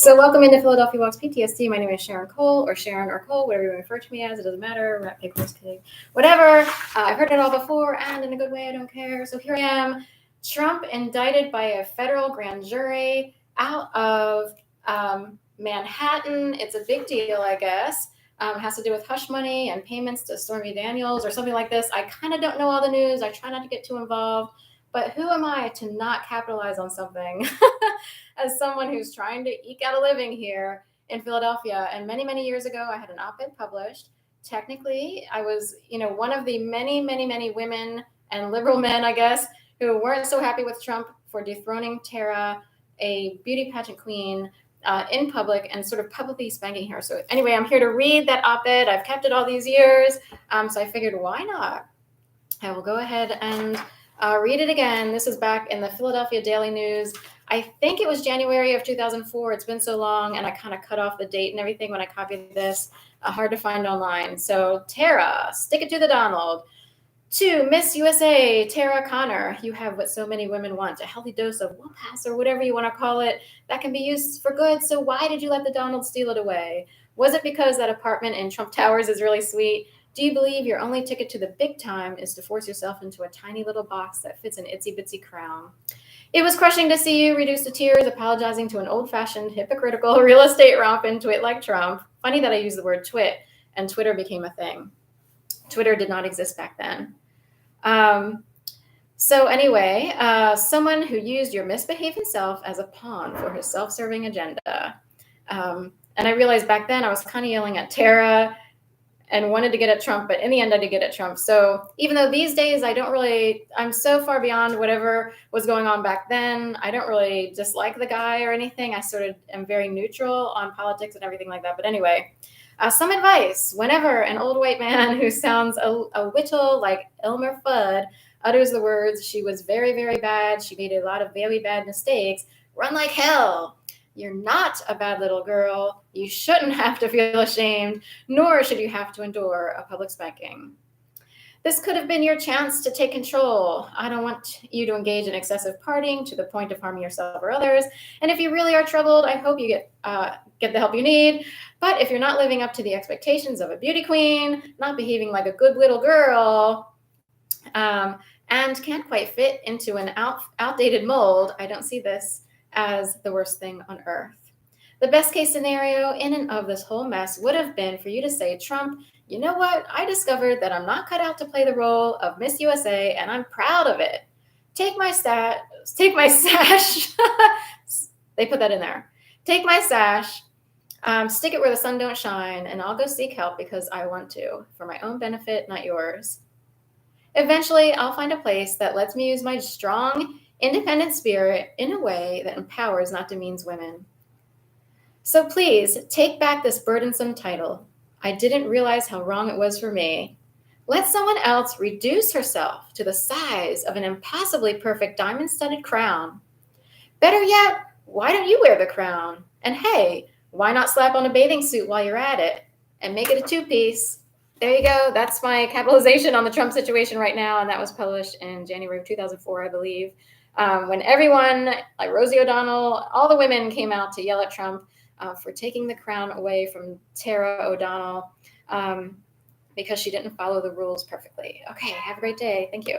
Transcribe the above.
So welcome into Philadelphia Walks PTSD. My name is Sharon Cole, or Sharon or Cole, whatever you refer to me as. It doesn't matter. Rat, pig, horse, pig, whatever. I've heard it all before, and in a good way, I don't care. So here I am, Trump indicted by a federal grand jury out of Manhattan. It's a big deal, I guess. Has to do with hush money and payments to Stormy Daniels or something like this. I kind of don't know all the news. I try not to get too involved. But who am I to not capitalize on something as someone who's trying to eke out a living here in Philadelphia? And many, many years ago, I had an op-ed published. Technically, I was, one of the many, many, many women and liberal men, I guess, who weren't so happy with Trump for dethroning Tara, a beauty pageant queen, in public and sort of publicly spanking her. So anyway, I'm here to read that op-ed. I've kept it all these years. So I figured, why not? I will go ahead and read it again. This is back in the Philadelphia Daily News. I think it was January of 2004. It's been so long, and I kind of cut off the date and everything when I copied this. Hard to find online. So, Tara, stick it to the Donald. To Miss USA, Tara Connor, you have what so many women want, a healthy dose of will pass or whatever you want to call it that can be used for good. So why did you let the Donald steal it away? Was it because that apartment in Trump Towers is really sweet? Do you believe your only ticket to the big time is to force yourself into a tiny little box that fits an itsy-bitsy crown? It was crushing to see you reduced to tears, apologizing to an old-fashioned, hypocritical real estate rompin' twit like Trump. Funny that I use the word twit, and Twitter became a thing. Twitter did not exist back then. So anyway, someone who used your misbehaving self as a pawn for his self-serving agenda. And I realized back then I was kind of yelling at Tara and wanted to get at Trump, but in the end I did get at Trump. So even though these days I'm so far beyond whatever was going on back then, I don't really dislike the guy or anything. I sort of am very neutral on politics and everything like that. But anyway, some advice. Whenever an old white man who sounds a whittle like Elmer Fudd utters the words, "She was very, very bad. She made a lot of very bad mistakes," run like hell. You're not a bad little girl. You shouldn't have to feel ashamed, nor should you have to endure a public spanking. This could have been your chance to take control. I don't want you to engage in excessive partying to the point of harming yourself or others. And if you really are troubled, I hope you get the help you need. But if you're not living up to the expectations of a beauty queen, not behaving like a good little girl, and can't quite fit into an outdated mold, I don't see this as the worst thing on earth. The best case scenario in and of this whole mess would have been for you to say, Trump, you know what? I discovered that I'm not cut out to play the role of Miss USA, and I'm proud of it. Take my sash. They put that in there. Take my sash, stick it where the sun don't shine, and I'll go seek help because I want to, for my own benefit, not yours. Eventually, I'll find a place that lets me use my strong, independent spirit in a way that empowers, not demeans women. So please, take back this burdensome title. I didn't realize how wrong it was for me. Let someone else reduce herself to the size of an impossibly perfect diamond-studded crown. Better yet, why don't you wear the crown? And hey, why not slap on a bathing suit while you're at it and make it a two-piece? There you go. That's my capitalization on the Trump situation right now, and that was published in January of 2004, I believe, when everyone, like Rosie O'Donnell, all the women came out to yell at Trump for taking the crown away from Tara O'Donnell because she didn't follow the rules perfectly. Okay, have a great day. Thank you.